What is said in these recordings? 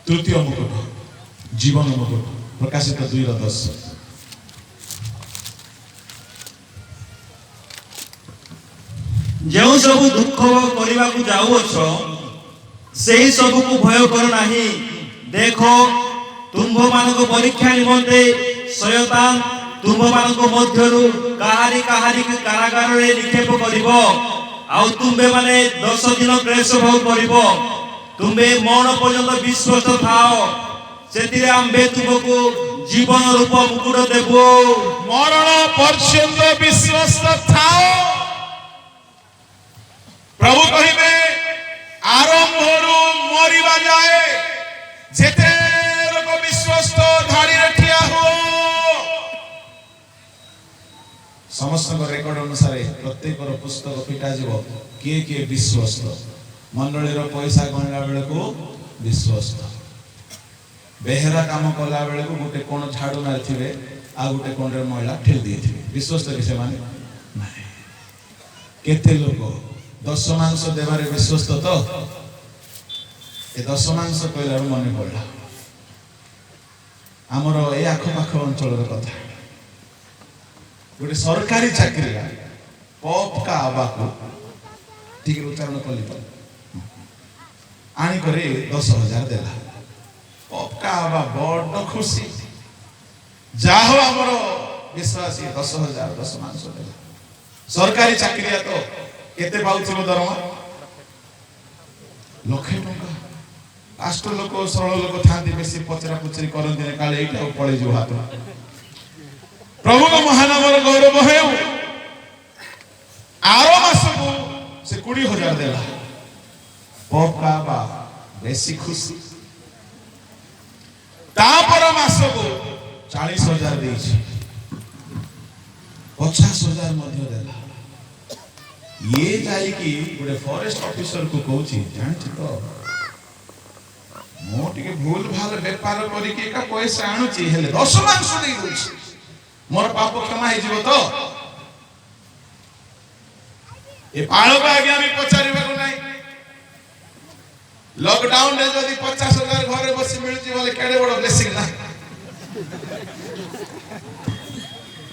तृतीय मुकुट जीवन मुकुट प्रकाशित 2:10 जो सब दुख करने को जाऊछ से सब को भय कर नहीं। देखो तुम्भ मान परीक्षा निमंते शयतान तुम्भ मान मध्यरु काहारी काहारी कारागार रे निक्षेप करिवो आउ तुम्बे माने 10 दिन क्लेश भोग करिवो। तुम्बे मौन पर्यंत विश्वस्त थाओ सेतिरे आम्बे तुमको जीवन रूप मुकुट देबो। मरण पर्यंत विश्वस्त थाओ प्रभु कहिबे आरंभरू मरिबा जाए जेते लोक विश्वस्त धाड़ी रे ठिया हो। समस्त रेकर्ड अनुसार प्रत्येक पुस्तक फिटा जीव किए किए विश्वस्त मंडली पैसा गणला बेले को विश्वस्त बेहेरा काम कला बेले को गोटे कोण झाड़ू मारिथिबे आ गोटे कोण रे महिला ठेल दिए विश्वस्त के से माने नहीं। केते लोक दश मांस देवारे विश्वस्त तो ए दश मांस कहला मन पड़ा आमर ए आखपाख अंचल कथा गोटे सरकारी चाकरी पप का आबा को ठीक उच्चारण कली आनिक 10,000 देला पप का आबा बड़ खुशी जाहो आमर विश्वासी 10,000 10 मांस देला सरकारी चाकरिया तो केते पाउथिबो दरमा लक्षे टंका। आष्ट लोक सरल लोक थांती बेसी पचरा पुचरी करंती ने काले एटा पड़े जो हाथ प्रभु को महानगर गौरव है। आरो मास को से 20,000 देला पप का बा बेसी खुशी तापर मास को 40,000 देछि 50,000 मध्य देला। ये जाई कि गोटे फॉरेस्ट ऑफिसर को कहूची जानछि तो मो टिके भूल भाल व्यापार करी के का पैसा आणुची हेले 10 मांस देई दोछि मोर पाप क्षमा हे जीव तो ए पाळो का आगे हम पचारिबा को नाही। लॉकडाउन रे जदी 50,000 घरे बसी मिलची वाले केडे बड़ ब्लेसिंग ना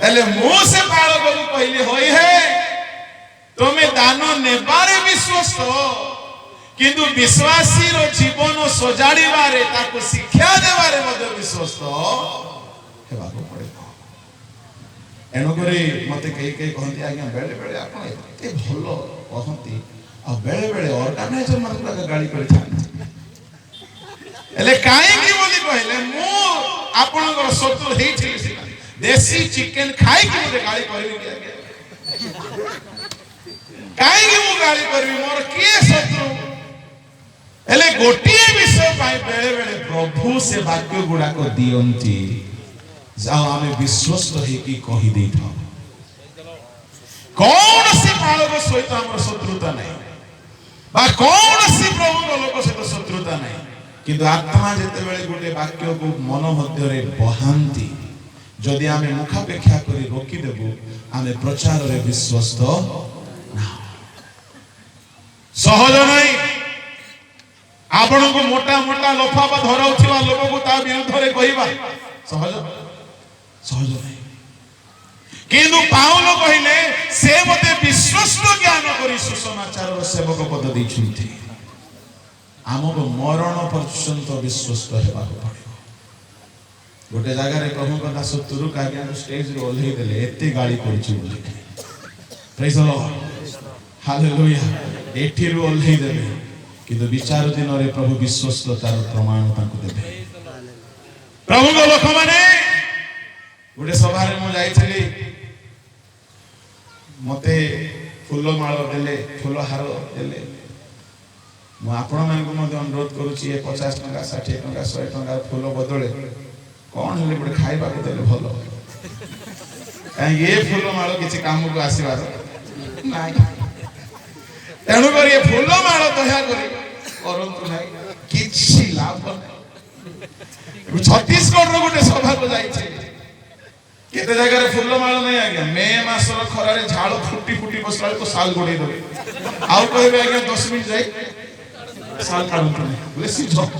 एले मो से पाळो को पहिले होई है तुम्हें दान नेबारे विश्वस्त किंतु विश्वासी रो जीवन सजाड़ी बारे ताको शिक्षा देबारे मध्य विश्वस्त हेबा को पड़े। एनो करे मते कई कई कहंती आज्ञा बेले बेले आपण एते भलो कहंती आ बेले बेले ऑर्गेनाइजर मन का गाड़ी कर थांती एले काई की बोली कहले मु आपण को शत्रु हेई छी देसी चिकन खाई के मते गाड़ी करबी के काई मु गाली करबी मोर के शत्रु हेले गोटिए विषय पाई बेले बेले प्रभु से वाक्य गुडा को दियंती जाओ आमे विश्वस्त हे की कहि देई था कौन से पालक सहित हमर शत्रुता नहीं बा कौन से प्रभु को लोक सहित शत्रुता नहीं किंतु आत्मा जते बेले गोटे वाक्य को मन मध्य रे बहांती जदि आमे मुखापेक्षा करी रोकी देबो आमे प्रचार रे विश्वस्त ना सहज नहीं। आपण को मोटा मोटा लफाफा धराउथिबा लोक को ता विरुद्ध रे कहिबा सहज सहज नहीं किंतु पाउल कहिले से मते विश्वस्त ज्ञान करी सुसमाचार रो सेवक पद दैछुंती हमको मरण पर्यंत विश्वस्त हेबा पड़िबो। गोटे जगह रे प्रभु कथा सत्तुरु काज्ञा स्टेज रे ओल्हेई देले एते गाली करछि बोली प्रेज द लॉर्ड हालेलुया एठी रो ओल्हेई देबे किंतु विचार दिन रे प्रभु विश्वस्ततार प्रमाण ताकू देबे। प्रभु को लोक माने गोटे सभा रे मु जाईथली मते फूल माळ देले फूल हार देले मु आपण मान को मते अनुरोध करूची 50 टका 60 टका 100 टका फूल बदले कोन हेले गोटे खाइबा को देले भलो ये फूल माळ किछि काम को आसीबार नाही तेणु कर ये फूल माळ दया करी करंतु नाही किछि लाभ नाही। छत्तीसगढ़ रो गोटे सभा को जाई छे केते जगह रे फूल माळ नहीं आज्ञा मे मास रो खरा रे झाड़ फुटी फुटी बसला तो साल गोडे देबे आउ कहबे आज्ञा 10 मिनिट जाई साल काढून बोले सी झोप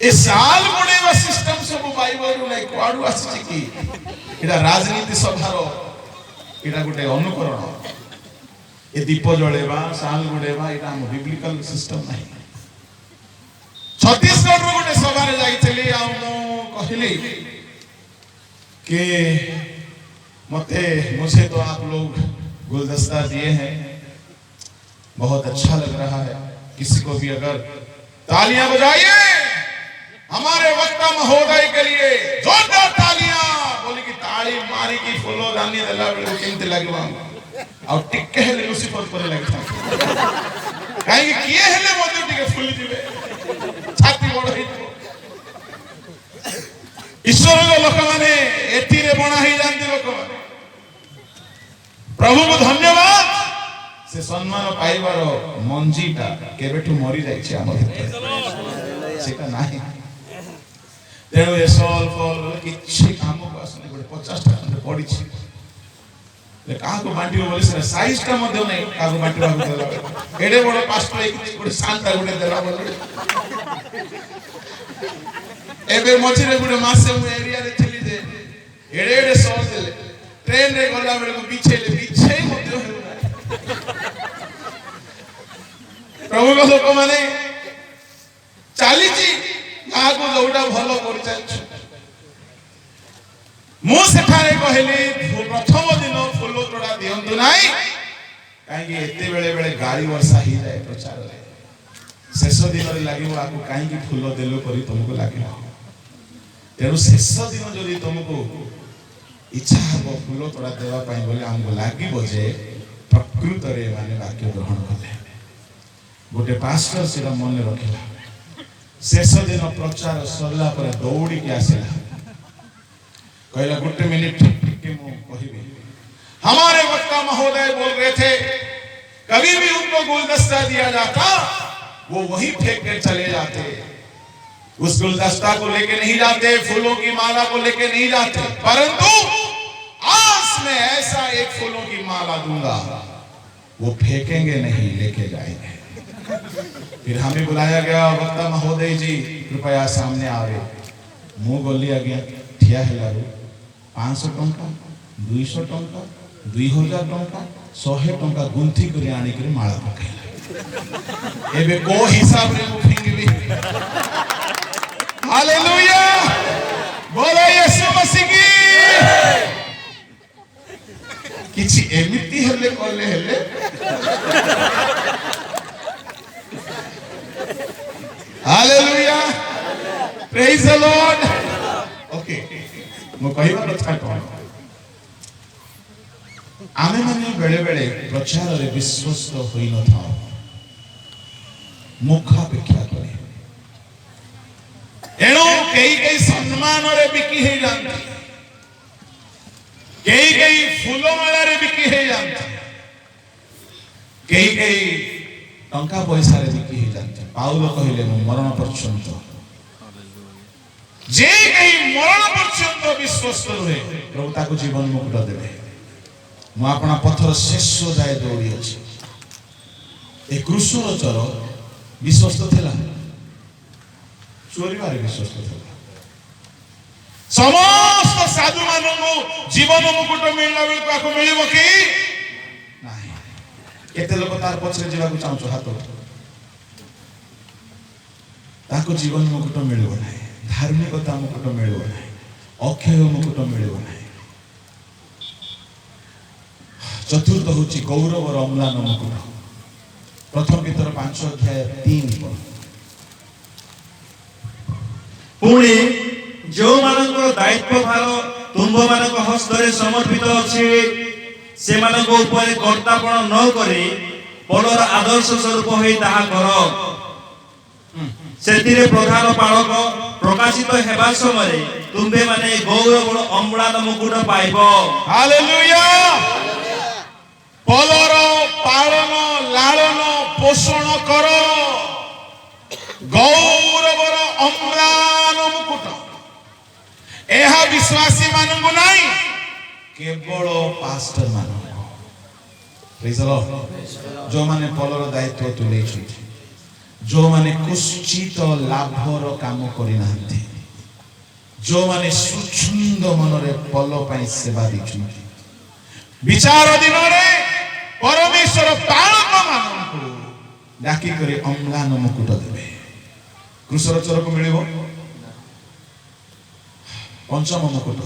ए साल गुणेवा सिस्टम सब बाइबल नै क्वाडू आसी कि एटा राजनीति सभार एटा गुटे अनुकरण ए दीप जळेबा साल गुणेबा एटा हम बिब्लिकल सिस्टम नै छत्तीसगढ़ रो गुटे सभा रे जाइतली आ मो कहली कि मुझे तो आप लोग गुलदस्ता दिए हैं, बहुत अच्छा लग रहा है। किसी को भी अगर तालियां बजाइए हमारे वक्ता महोदय के लिए, जोरदार तालियां। बोली कि ताली मारी की फुलो दानी दला बेले केमते लागबा और टिके हेले लुसिफर पर लागता काहे कि किए हेले मोदी टिके फुली दिबे छाती बड़ हेतो ईश्वर लोक माने एती रे बणा ही जानती लोक माने प्रभु को धन्यवाद से सम्मान पाइबार मंजीटा केबेठु मरी जाइछे हम भितर सेटा नाही तेणु ए सॉल फॉल किछि काम को आसने गोटे 50 टका पड़ी छी ले का को बांटियो बोले से साइज का मध्य नै का को बांटिबा को देला एडे बड़ पास्टर एक गोटे शांता गोटे देला बोले एबे मझिरे गुडे मासे मु एरिया रे चली दे एडे एडे सॉल देले ट्रेन रे गला बेले को पीछे मध्य प्रभु को लोक माने चाली छी का को जोडा भलो कर चालछ मु सेठारे कहली प्रथम दिन फुलो तोड़ा दियंतु नाही काहे कि एते बेले बेले गाड़ी वर्षा ही जाए प्रचार रे शेष दिन रे लागिबो आकु काहे कि फुलो देलो करी तुमको लागिला तेनु शेष दिन जदि तुमको इच्छा हबो फुलो तोड़ा देवा पाई बोले हमको लागिबो जे प्रकृत रे माने वाक्य ग्रहण कले गोटे पास्टर सेरा मन रखिला शेष दिन प्रचार सरला पर दौड़ी के आसिला कहला गोटे मिनिट के मु कहिबे हमारे वक्ता महोदय बोल रहे थे कभी भी उनको गुलदस्ता दिया जाता वो वहीं फेंक के चले जाते उस गुलदस्ता को लेके नहीं जाते फूलों की माला को लेके नहीं जाते परंतु आज मैं ऐसा एक फूलों की माला दूंगा वो फेंकेंगे नहीं लेके जाएंगे फिर हमें बुलाया गया वक्ता महोदय जी कृपया सामने आवे मु बोली आ गया ठिया है 500 टंका 200 टंका 2000 टंका 100 टंका गुंथी कर आनी कर माला पकेला एबे को हिसाब रे मुफिंगबी हालेलुया बोलो यीशु मसीह की किछि एमिति हेले कोले हेले hallelujah praise the Lord okay मो कहिबा कथा कोन आमे माने बेले बेले प्रचार रे विश्वस्त होई न था मुखापेक्षा करे एणो कई सम्मान रे बिकी हे जानती कई फूलो माला रे बिकी हे जानती कई टंका पैसा रे बिकी हे जानती पाउलो कहिले मरण पर्यंत जे कई मरण पर्यंत विश्वस्त रहे प्रभु ताको जीवन मुकुट देबे मु आपना पथर शेष जाए दौड़ी अछि ए क्रूसर चर विश्वस्त थिला चोरी बारे विश्वस्त थिला समस्त साधु माननु जीवन मुकुट मिलला बेल को मिलिबो कि नाही केते लोक तार पछरे जीवा को चाहू हाथ ताको जीवन मुकुट मिलिबो नाही धार्मिकता मुकुट मिलिबो नाही अक्षय मुकुट मिलिबो नाही चतुर्थ होची गौरव और अम्लान मुकुट प्रथम पितर 5 अध्याय 3 पद पुणी जो मानकर दायित्व भार तुंभ मानक हस्तरे समर्पित अछि से मानक ऊपर कर्तापण न करी बलर आदर्श स्वरूप होई ताहा कर सेतिरे प्रधान पालक प्रकाशित हेबा समय तुंबे माने गौरव और अम्लान मुकुट पाइबो हालेलुया पलर पालन लालन पोषण कर गौरवर अम्लान मुकुट एहा विश्वासी मानंगु नाही केवल पास्टर मानंगु प्रेज द लॉर्ड जो माने पलर दायित्व तुले छी जो माने कुश्चित लाभर काम करना जो माने सुछुंद मनरे पल पाई सेवा दी विचार दिन परमेश्वर पालक मानू डाकी करे अम्लान मुकुट देवे कृषर चोर को मिल पंचम मुकुट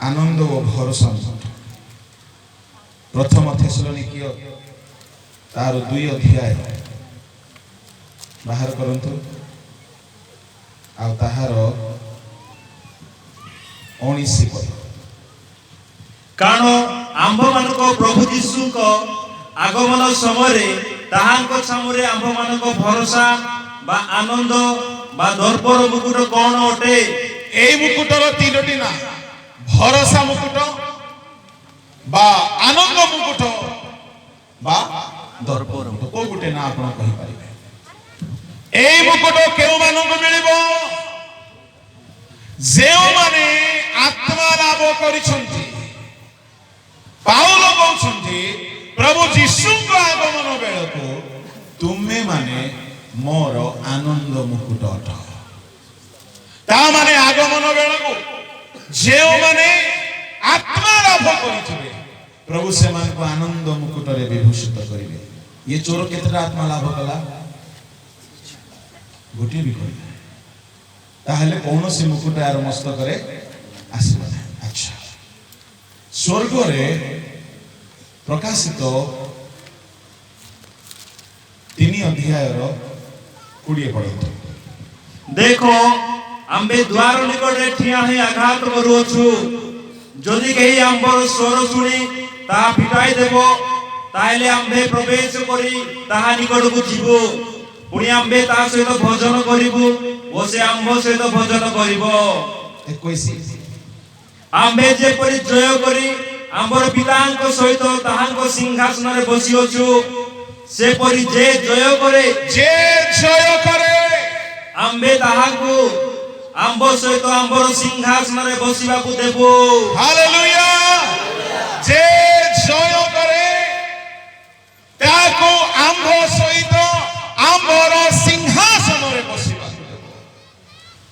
आनंद और भरोसा मुकुट प्रथम थेसलोनिकीय तार 2 अध्याय बाहर करंतु आ ताहार 19 पद कारण आंभ मानक प्रभु यीशु को आगमन समय ताहांको सामरे आंभ मानक भरोसा बा आनंद बा दर्पर मुकुट कौन अटे ए मुकुटर 3टी ना भरोसा मुकुट बा आनंद मुकुट बा दर्पर मुकुट को गुटे ना आपण कहि परिबे ए मुकुट केउ मानक मिलिबो जेउ माने आत्मा लाभ करिसंती पाउल कहउछंती प्रभु यीशु को आगमन बेलको तुमे माने मोर आनंद मुकुट अट ता माने आगमन बेलको जेउ माने आत्मा लाभ करिथिबे प्रभु से मान को आनंद मुकुट रे विभूषित करिवे ये चोर केतरा आत्मा लाभ कला गोटे भी करिवे ताहले कौनसी मुकुट यार मस्तक रे आसीबो ना अच्छा स्वर्ग रे प्रकाशित 3 अध्याय रो 20 पढନ୍ତୁ देखो आंबे द्वार निकटे ठिया हे आघात करूछु जदि केही आंबर स्वर सुनी ता फिटाई देबो ताइले आंबे प्रवेश करी ताहा निकट को जीवो पुणी आंबे ता सहित भजन करिबो ओ से आंब सहित भजन करिबो 21 आंबे जे परि जय करी आंबर पितांको सहित ताहांको सिंहासन रे बसियोछु से परि जे जय करे आंबे ताहांको आंब सहित आंबर सिंहासन रे बसिबा को देबो हालेलुया जे जय करे ताको आंब सहित आंबर सिंहासन रे बसिबा को देबो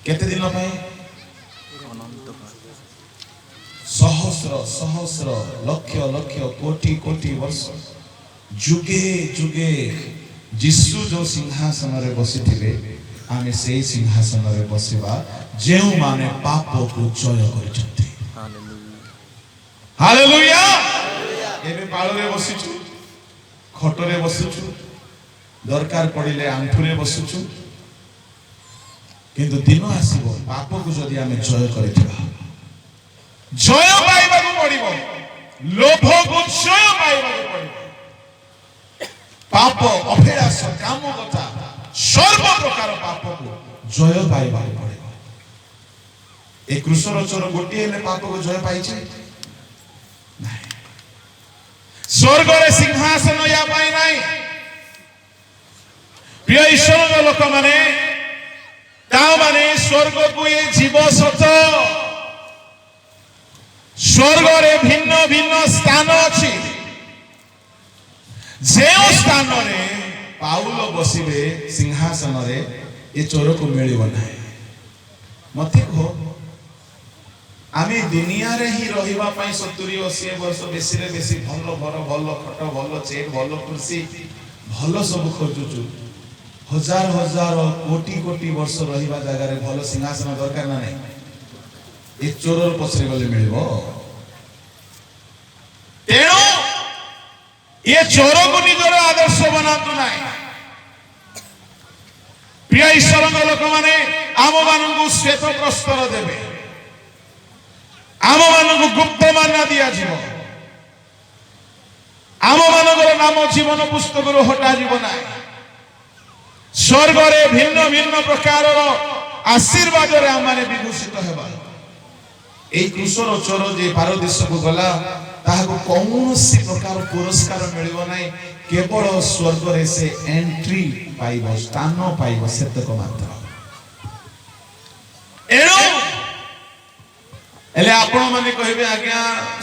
केते दिन पय सहस्र सहस्र लक्ष लक्ष कोटि कोटि वर्ष जुगे जुगे यीशु जो सिंहासन रे बसिथिले आमे सेही सिंहासन रे बसिबा जेउ माने पाप को जय करिसथि हालेलुया एबे पाळ रे बसिछु खट रे बसिछु दरकार पड़िले आंठु रे बसिछु किंतु दिन आसीबो पाप को जदि आमे जय करिथिबा जय पाइबा को पड़िबो लोभ को जय पाइबा को पड़िबो पाप अभ्यास काम कथा सर्व प्रकार पाप को जय पाइबा को पड़िबो ए कृष्ण चोर गोटी हेले पाप को जय पाइछे नाही स्वर्ग रे सिंहासन या पाइ नाही प्रिय ईश्वर लोक माने ता माने स्वर्ग को ये जीव सत स्वर्ग रे भिन्न भिन्न स्थान अछि जे स्थान रे पाउल बसिबे सिंहासन रे ए चोर को मिलिबो नाही मते को आमी दुनिया रे ही रहिबा पई 70 80 वर्ष बेसी रे बेसी भलो घर भलो खट भलो चेन भलो कुर्सी भलो सब खोजुचु हजार हजार कोटि कोटि वर्ष रहिबा जागा रे भलो सिंहासन दरकार ना नाही ए चोरर पछरे गले मिलिबो तेणु ये चोर को निजर आदर्श बनातु नाही प्रिय ईश्वर लोक माने आम मानकु श्वेत प्रस्तर देबे आम मानकु गुप्त मान्ना दिया जीव आम मानकर नाम जीवन पुस्तक रो हटा जीव नाही स्वर्ग रे भिन्न भिन्न प्रकार आशीर्वाद रे हम माने विभूषित हेबा ए कृष्ण चोर जे पारदेश को गला ताहाको कौनसी प्रकार पुरस्कार मिलिबो नाही केवल स्वर्ग रे से एंट्री पाइबो स्थान पाइबो सेतक मात्र एनो एले आपण माने कहबे आज्ञा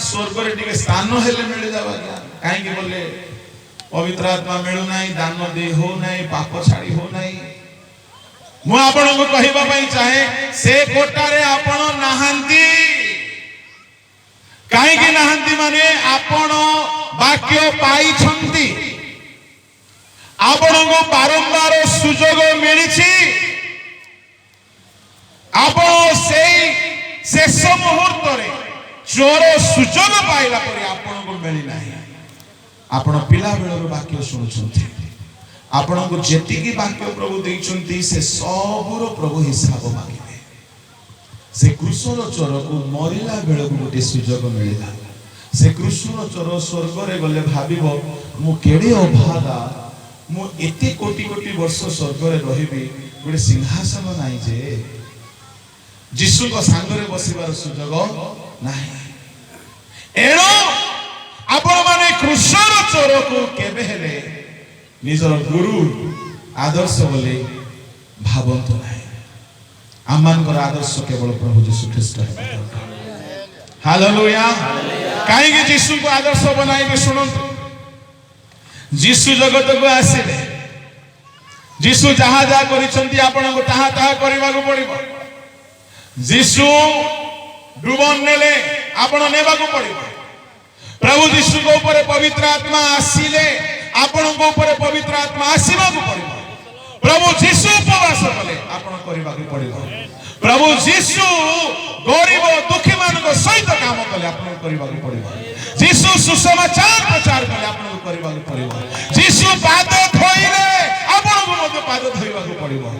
स्वर्ग रे टिके स्थान हेले मिल जाबा आज्ञा काहे कि बोले पवित्र आत्मा मिलू नहीं, दान दे हो नहीं, पाप छाड़ी हो नहीं। मु आपण को कहबा पई चाहे से कोटारे आपण नाहंती। काहे कि नाहंती माने आपण वाक्य पाई छंती, आपण को बारंबार सुजोग मिलिछि, आपण सेई शेष मुहूर्त रे चोर सुजोग पाइला परे आपण को मिली नाही। आपण पिला बेलर वाक्य शुणुछंती, आपण को जेतिकी वाक्य प्रभु देइछंती से सबुर प्रभु हिसाब मागिबे। से क्रूसर चोर को मरिला बेल को गोटे सुजोग मिलिला। से क्रूसर चोर स्वर्ग रे गले भाबिबो मु केडे अभागा, मु एते कोटि कोटि वर्ष स्वर्ग रे रहिबी, गोटे सिंहासन नाही जे जीशु को सांगरे बसिबार सुजोग नाही। एणो आपण माने क्रूसर चोर को केबे हेले निजर गुरु आदर्श बोले भावंत नाही। आमनकर आदर्श केवल प्रभु यीशु ख्रीष्ट है। हालेलुया। काहे कि यीशु को आदर्श बनाइबे सुनंतु। यीशु जगत को आसिले, यीशु जहा जा करिसंती आपण को ताहा ताहा करबा को पड़िबो। यीशु डुबन नेले आपण नेबा को पड़िबो। प्रभु यीशु को ऊपर पवित्र आत्मा आसिले आपण को ऊपर पवित्र आत्मा आसीबा को पड़िबो। प्रभु यीशु उपवास कले आपण करबा को पड़िबो। प्रभु यीशु गरीब दुखी मान को सहित काम कले आपण करबा को पड़िबो। यीशु सुसमाचार प्रचार कले आपण को करबा को पड़िबो। यीशु पाद धोइले आपण को मते पाद धोइबा को पड़िबो।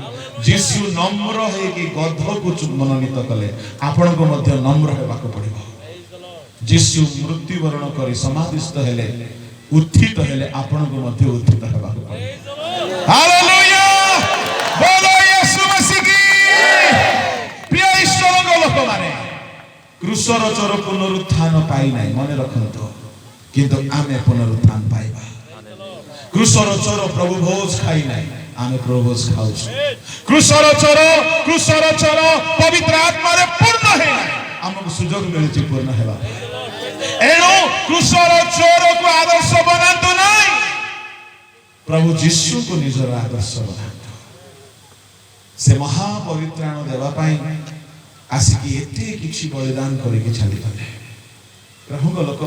यीशु नम्र है कि गध को मनोनीत कले आपण को मते नम्र हेबा को पड़िबो। यीशु मृत्युवरण करी समाधिस्थ हेले, उत्थित हेले आपण को मध्य उत्थित हेबा को पड़िबो। हालेलुया। बोलो यीशु मसीह की। प्रिय ईश्वर को लोक माने क्रूसर चोर पुनरुत्थान पाई नाही मने रखंतो, किंतु आमे पुनरुत्थान पाइबा। क्रूसर चोर प्रभु भोज खाई नाही, आमे प्रभु भोज खाउछु। क्रूसर चोर पवित्र आत्मा रे पूर्ण है नाही, हमको सुजोग मिलछि पूर्ण हेबा। एणो क्रूसर चोर को आदर्श बनातो नाही, प्रभु यीशु को निजर आदर्श बनातो। से महापवित्राण देवा पाई आसिकी एते किछि बलिदान करिके छाडी गले। प्रभु को लोक